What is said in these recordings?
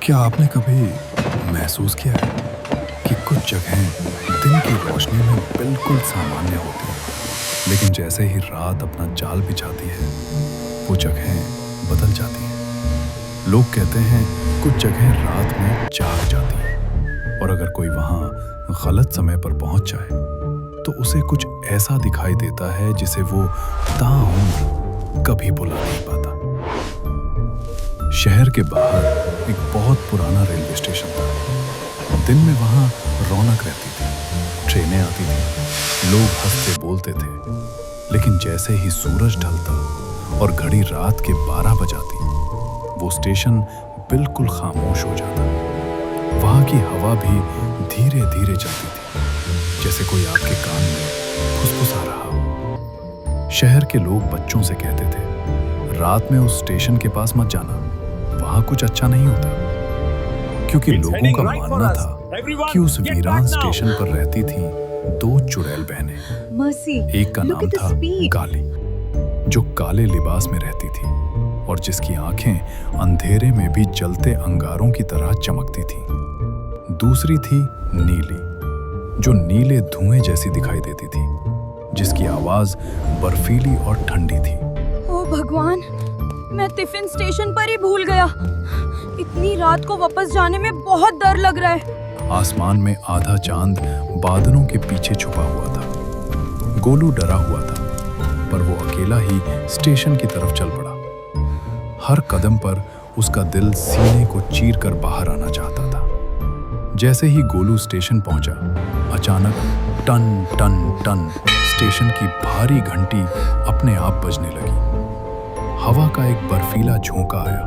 क्या आपने कभी महसूस किया है कि कुछ जगहें दिन की रोशनी में बिल्कुल सामान्य होती हैं, लेकिन जैसे ही रात अपना जाल बिछाती है, वो जगहें बदल जाती हैं। लोग कहते हैं कुछ जगहें रात में जाग जाती हैं, और अगर कोई वहाँ गलत समय पर पहुंच जाए तो उसे कुछ ऐसा दिखाई देता है जिसे वो ताउम्र कभी भुला नहीं पाता। शहर के बाहर एक बहुत पुराना रेलवे स्टेशन था। दिन में वहां रौनक रहती थी, ट्रेनें आती थी, लोग हंसते बोलते थे। लेकिन जैसे ही सूरज ढलता और घड़ी रात के 12 बजाती, वो स्टेशन बिल्कुल खामोश हो जाता। वहां की हवा भी धीरे धीरे चलती थी, जैसे कोई आपके कान में फुसफुसा रहा हो। शहर के लोग बच्चों से कहते थे, रात में उस स्टेशन के पास मत जाना, वहां कुछ अच्छा नहीं होता। क्योंकि लोगों का मानना था कि उस वीरान स्टेशन पर रहती थीं 2 चुड़ैल बहनें। एक का नाम था काली, जो काले लिबास में रहती थी और जिसकी आंखें अंधेरे में भी जलते अंगारों की तरह चमकती थीं। दूसरी थी नीली, जो नीले धुएं जैसी दिखाई देती थी, जिसकी आवाज बर्फीली और ठंडी थी। ओ भगवान, मैं टिफिन स्टेशन पर ही भूल गया। इतनी रात को वापस जाने में बहुत डर लग रहा है। आसमान में आधा चांद बादलों के पीछे छुपा हुआ था। गोलू डरा हुआ था, पर वो अकेला ही स्टेशन की तरफ चल पड़ा। हर कदम पर उसका दिल सीने को चीर कर बाहर आना चाहता था। जैसे ही गोलू स्टेशन पहुंचा, अचानक टन टन टन स्टेशन की भारी घंटी अपने आप बजने लगी। हवा का एक बर्फीला झोंका आया,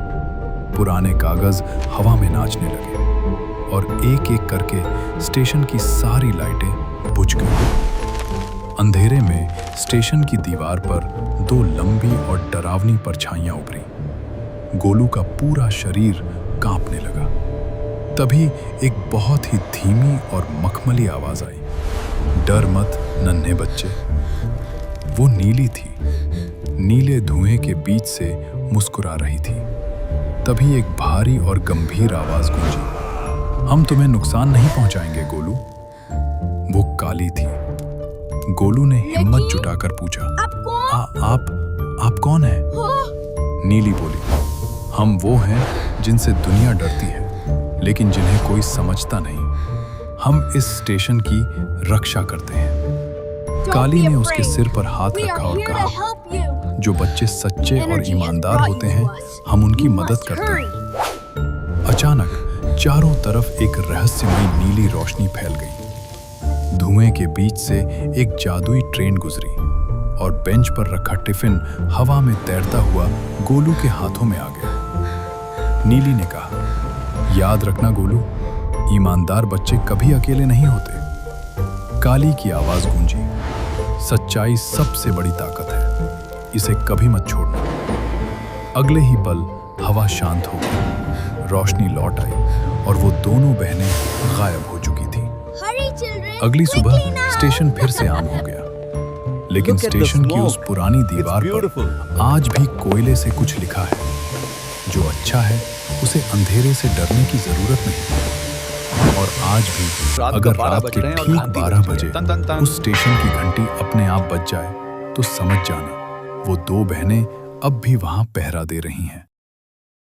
पुराने कागज हवा में नाचने लगे और एक एक करके स्टेशन की सारी लाइटें बुझ गईं। अंधेरे में स्टेशन की दीवार पर 2 लंबी और डरावनी परछाइयां उभरी। गोलू का पूरा शरीर कांपने लगा। तभी एक बहुत ही धीमी और मखमली आवाज आई, डर मत नन्हे बच्चे। वो नीली थी, नीले धुएं के बीच से मुस्कुरा रही थी। तभी एक भारी और गंभीर आवाज गूंजी, हम तुम्हें नुकसान नहीं पहुंचाएंगे गोलू। वो काली थी। गोलू ने हिम्मत जुटाकर पूछा, आप कौन हैं? नीली बोली, हम वो हैं जिनसे दुनिया डरती है, लेकिन जिन्हें कोई समझता नहीं। हम इस स्टेशन की रक्षा करते हैं। काली ने उसके सिर पर हाथ रखा और कहा, जो बच्चे सच्चे और ईमानदार होते हैं, हम उनकी मदद करते हैं। अचानक चारों तरफ एक रहस्यमयी नीली रोशनी फैल गई। धुएं के बीच से एक जादुई ट्रेन गुजरी और बेंच पर रखा टिफिन हवा में तैरता हुआ गोलू के हाथों में आ गया। नीली ने कहा, याद रखना गोलू, ईमानदार बच्चे कभी अकेले नहीं होते। काली की आवाज गूंजी, सच्चाई सबसे बड़ी ताकत है, इसे कभी मत छोड़ना। अगले ही पल हवा शांत हो गई, रोशनी लौट आई और वो दोनों बहनें गायब हो चुकी थीं। अगली सुबह स्टेशन फिर से आम हो गया, लेकिन स्टेशन की उस पुरानी दीवार पर आज भी कोयले से कुछ लिखा है, जो अच्छा है उसे अंधेरे से डरने की जरूरत नहीं। और आज भी अगर रात के ठीक 12 बजे उस स्टेशन की घंटी अपने आप बज जाए, तो समझ जाना वो 2 बहनें अब भी वहां पहरा दे रही हैं।